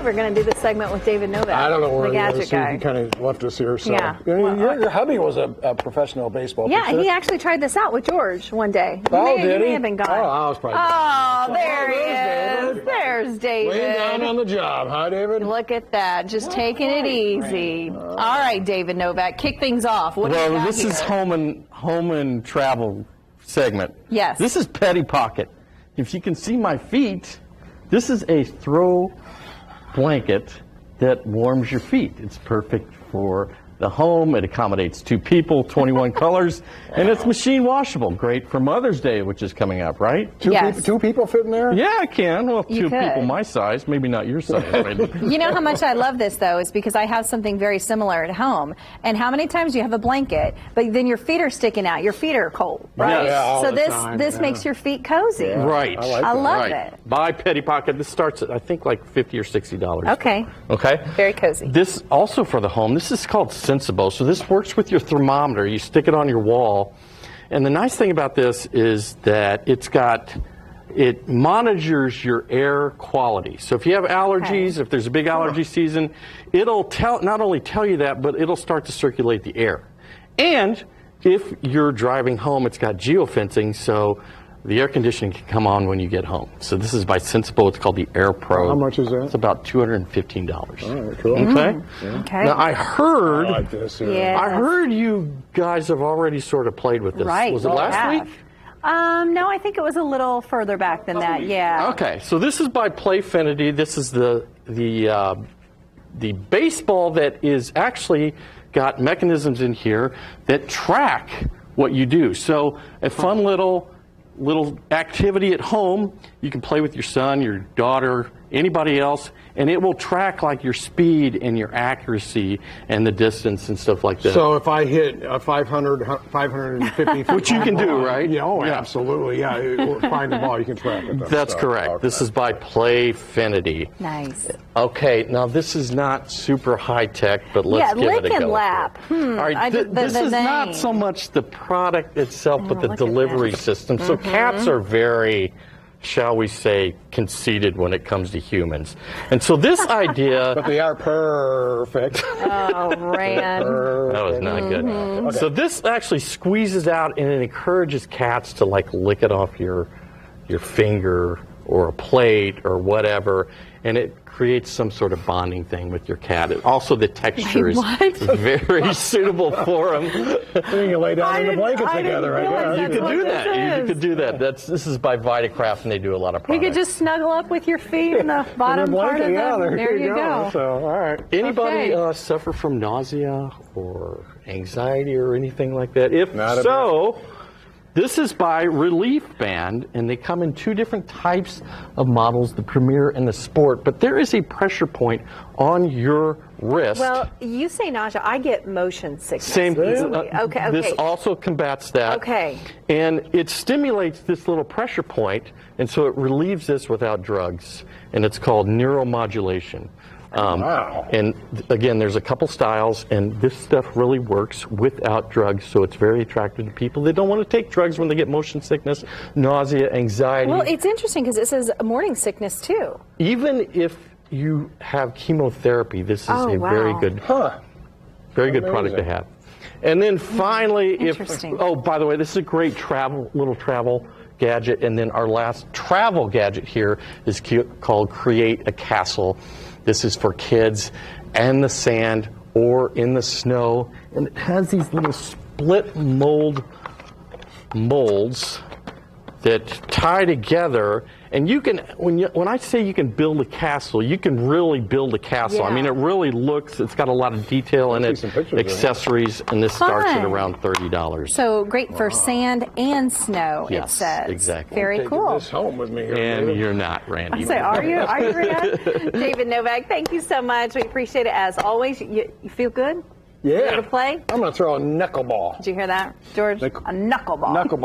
thought we were going to do this segment with David Novak. I don't know where the gadget guy. He kind of left us here. So. Yeah. Your hubby was a professional baseball pitcher. Yeah, he actually tried this out with George one day. Did he may he? have been gone. Oh, I was probably. Oh, there he there's is. There's David. Laying down on the job, huh, David? Look at that. Just taking it easy. All right, David Novak, kick things off. What do you got this here? is home and travel segment. Yes. This is Petty Pocket. If you can see my feet, this is a throw blanket that warms your feet. It's perfect for the home. It accommodates 2 people, 21 colors, and it's machine washable. Great for Mother's Day, which is coming up, right? Two people fit in there? Yeah, I can. Well, You 2 could. people my size, maybe not your size. Maybe. You know how much I love this, though, is because I have something very similar at home. And how many times do you have a blanket, but then your feet are sticking out? Your feet are cold, right? Yeah, all so the this time, this yeah. makes your feet cozy. Yeah. Right. I like I that. love Right. it. Buy Petty Pocket. This starts at, I think, like $50 or $60. Okay. Okay? Very cozy. This also for the home. This is called Sensible. So this works with your thermometer. You stick it on your wall. And the nice thing about this is that it monitors your air quality. So if you have allergies, if there's a big allergy season, it'll not only tell you that, but it'll start to circulate the air. And if you're driving home, it's got geofencing, so the air conditioning can come on when you get home. So this is by Sensible. It's called the Air Pro. How much is that? It's about $215. All right, cool. Okay. Okay. Now I heard. I like this. Yeah. I heard you guys have already sort of played with this. Right. Was it we last have. week? No, I think it was a little further back than that. Yeah. Okay, so this is by Playfinity. This is the baseball that is actually got mechanisms in here that track what you do. So a fun little activity at home. You can play with your son, your daughter, anybody else, and it will track like your speed and your accuracy and the distance and stuff like that. So if I hit a 550 Which you can do, right? Yeah, Yeah. absolutely. Yeah, or find the ball, you can track it. That's correct. Okay. This is by Playfinity. Nice. Okay, now this is not super high tech, but let's give lick it a and go. lap. All right, this is not name. so much the product itself, but the look at delivery that. system. So cats are very, shall we say, conceited when it comes to humans. And so this idea... But they are perfect. Oh, Rand. That was not good. Okay. So this actually squeezes out and it encourages cats to like lick it off your finger or a plate or whatever, and it creates some sort of bonding thing with your cat. Also, the texture is what? very suitable for them. You can lay down in the blanket together, I guess. You That's could what do this that. You is. could do that. This is by Vitacraft, and they do a lot of You products. could just snuggle up with your feet in the bottom part of the... there you go. So, all right. Anybody Okay. suffer from nausea or anxiety or anything like that? If Not a so, this is by Relief Band, and they come in 2 different types of models, the Premier and the Sport, but there is a pressure point on your wrist. Well, you say nausea. I get motion sickness. Same. Okay. This also combats that. Okay. And it stimulates this little pressure point, and so it relieves this without drugs, and it's called neuromodulation. Wow. And again, there's a couple styles, and this stuff really works without drugs, so it's very attractive to people. They don't want to take drugs when they get motion sickness, nausea, anxiety. Well, it's interesting because it says morning sickness, too. Even if you have chemotherapy, this is Oh, a very wow. good, Huh. very good product to have. And then finally, Interesting. by the way, this is a great little travel gadget. And then our last travel gadget here is called Create a Castle. This is for kids and the sand or in the snow. And it has these little split molds that tie together, and you can, when I say you can build a castle, you can really build a castle. I Yeah. mean, it really looks, it's got a lot of detail in I it, see some pictures of it. accessories, and this starts at Fun. around $30. So great for sand and snow, it Yes, says. exactly. Very Taking cool. this home with me here. And David. you're not, Randy. I say, are you, Rhett? David Novak, thank you so much. We appreciate it as always. You feel good? Yeah. Ready to play? I'm going to throw a knuckleball. Did you hear that, George? A knuckleball. Knuckleball.